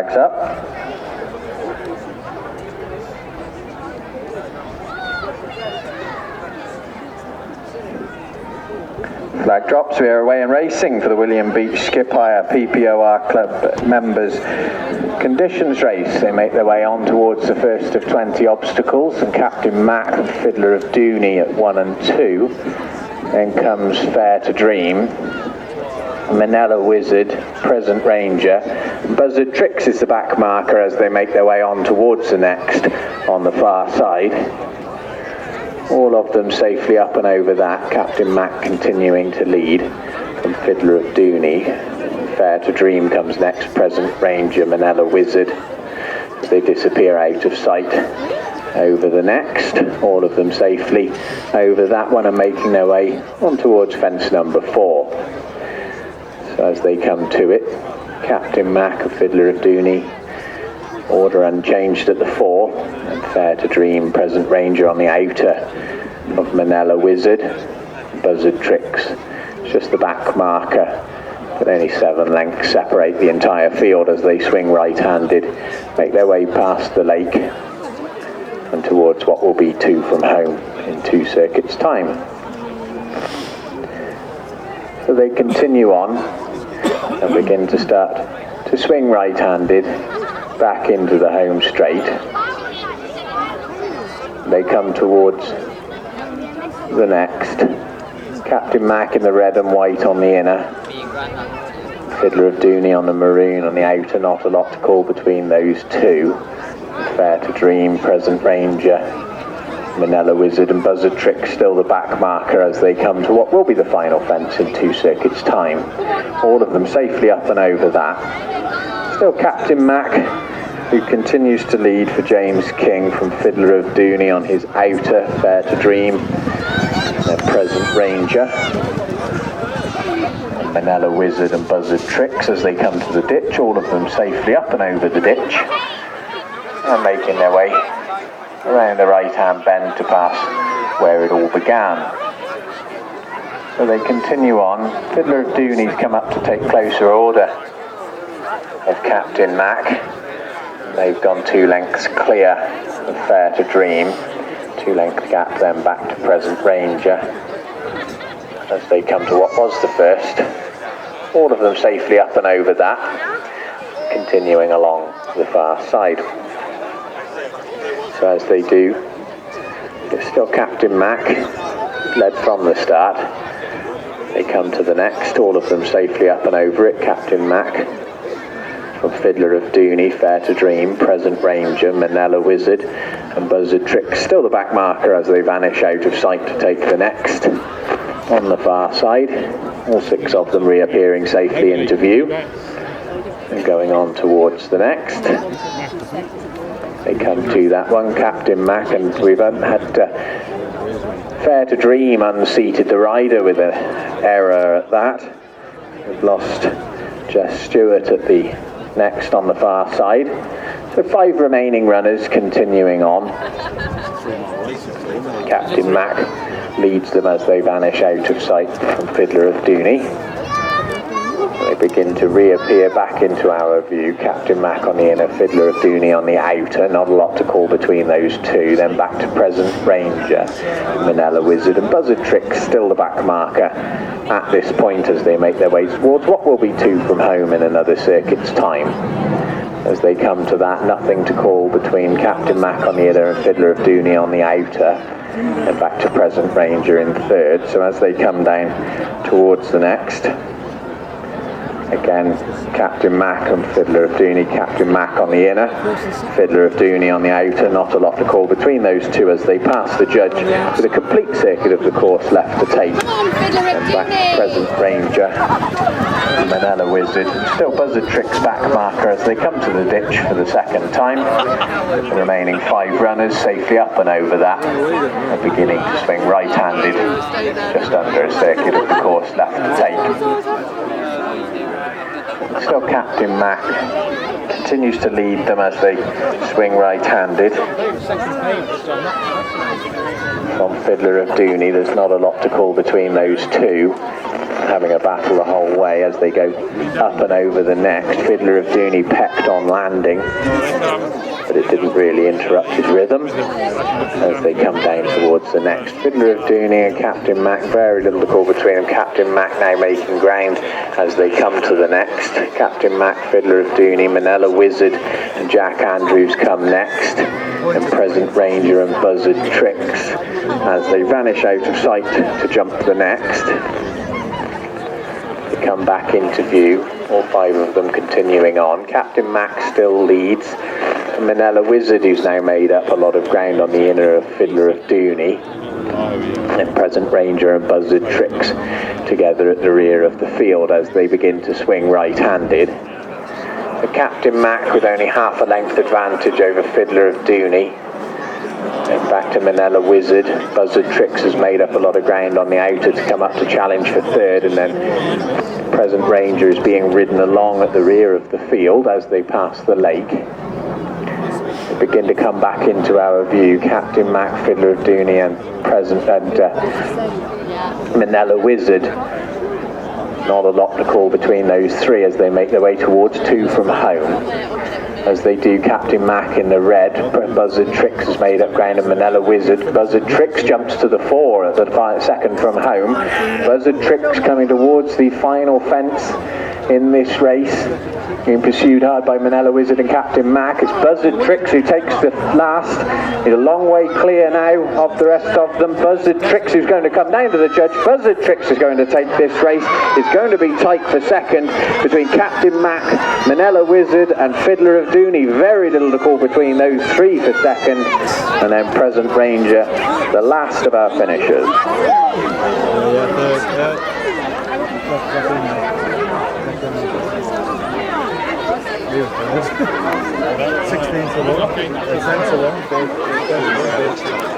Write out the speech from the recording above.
flags up. Flag drops, we are away and racing for the William Beach Skip Hire PPOR Club members conditions race. They make their way on towards the first of 20 obstacles, and Captain Mac and Fiddler of Dooney at 1 and 2. Then comes Fair to Dream, Manila Wizard, Present Ranger. Buzzard Trix is the back marker as they make their way on towards the next on the far side. All of them safely up and over that. Captain Mac continuing to lead from Fiddler of Dooney. Fair to Dream comes next, Present Ranger, Manila Wizard. They disappear out of sight over the next. All of them safely over that one and making their way on towards fence number 4. So as they come to it, Captain Mac and Fiddler of Dooney, order unchanged at the 4, and Fair to Dream, Present Ranger on the outer of Manila Wizard. Buzzard Trix, just the back marker, but only 7 lengths separate the entire field as they swing right-handed, make their way past the lake and towards what will be 2 from home in 2 circuits time. So they continue on and begin to start to swing right-handed back into the home straight. They come towards the next. Captain Mac in the red and white on the inner. Fiddler of Dooney on the maroon on the outer. Not a lot to call between those two. Fair to Dream, Present Ranger, Manila Wizard and Buzzard Trix still the back marker as they come to what will be the final fence in 2 circuits time. All of them safely up and over that. Still Captain Mac, who continues to lead for James King from Fiddler of Dooney on his outer. Fair to Dream, their Present Ranger, and Manila Wizard and Buzzard Trix as they come to the ditch. All of them safely up and over the ditch and making their way around the right-hand bend to pass where it all began. So they continue on. Fiddler of Dooney's come up to take closer order of Captain Mac. They've gone 2 lengths clear of Fair to Dream. 2-length gap then back to Present Ranger as they come to what was the first. All of them safely up and over that, continuing along the far side. So as they do, it's still Captain Mac, led from the start. They come to the next, all of them safely up and over it. Captain Mac from Fiddler of Dooney, Fair to Dream, Present Ranger, Manila Wizard and Buzzard Trix still the back marker as they vanish out of sight to take the next. On the far side, all 6 of them reappearing safely into view and going on towards the next. They come to that one, Captain Mac, and we've had Fair to Dream unseated the rider with an error at that. We've lost Jess Stewart at the next on the far side. So 5 remaining runners continuing on. Captain Mac leads them as they vanish out of sight from Fiddler of Dooney. They begin to reappear back into our view. Captain Mac on the inner, Fiddler of Dooney on the outer. Not a lot to call between those two. Then back to Present Ranger, Manila Wizard and Buzzard Trix still the back marker at this point as they make their way towards what will be 2 from home in another circuit's time. As they come to that, nothing to call between Captain Mac on the inner and Fiddler of Dooney on the outer. And back to Present Ranger in third. So as they come down towards the next, again, Captain Mac and Fiddler of Dooney. Captain Mac on the inner, Fiddler of Dooney on the outer. Not a lot to call between those two as they pass the judge with a complete circuit of the course left to take. And back to Present Ranger, Manila Wizard. Still Buzzard Trix back marker as they come to the ditch for the second time. The remaining 5 runners safely up and over that and beginning to swing right-handed just under a circuit of the course left to take. Still Captain Mac continues to lead them as they swing right-handed. From Fiddler of Dooney, there's not a lot to call between those two. having a battle the whole way as they go up and over the next. Fiddler of Dooney pecked on landing, but it didn't really interrupt his rhythm as they come down towards the next. Fiddler of Dooney and Captain Mac, very little to call between them. Captain Mac now making ground as they come to the next. Captain Mac, Fiddler of Dooney, Manila Wizard and Jack Andrews come next, and Present Ranger and Buzzard Trix as they vanish out of sight to jump to the next. They come back into view, all 5 of them continuing on. Captain Mac still leads. Manila Wizard, who's now made up a lot of ground on the inner of Fiddler of Dooney, and Present Ranger and Buzzard Trix together at the rear of the field as they begin to swing right-handed. The Captain Mac with only half a length advantage over Fiddler of Dooney. Then back to Manila Wizard. Buzzard Trix has made up a lot of ground on the outer to come up to challenge for third, and then Present Ranger is being ridden along at the rear of the field as they pass the lake. They begin to come back into our view. Captain Mac, Fiddler of Dooney and Manila Wizard. Not a lot to call between those 3 as they make their way towards 2 from home. As they do, Captain Mac in the red, Buzzard Trix has made up ground, and Manila Wizard. Buzzard Trix jumps to the 4 at the second from home. Buzzard Trix coming towards the final fence in this race, being pursued hard by Manila Wizard and Captain Mac. It's Buzzard Trix who takes the last. He's a long way clear now of the rest of them. Buzzard Trix, who's going to come down to the judge. Buzzard Trix is going to take this race. It's going to be tight for second between Captain Mac, Manila Wizard and Fiddler of Dooney. Very little to call between those 3 for second, and then Present Ranger, the last of our finishers. 16 so long.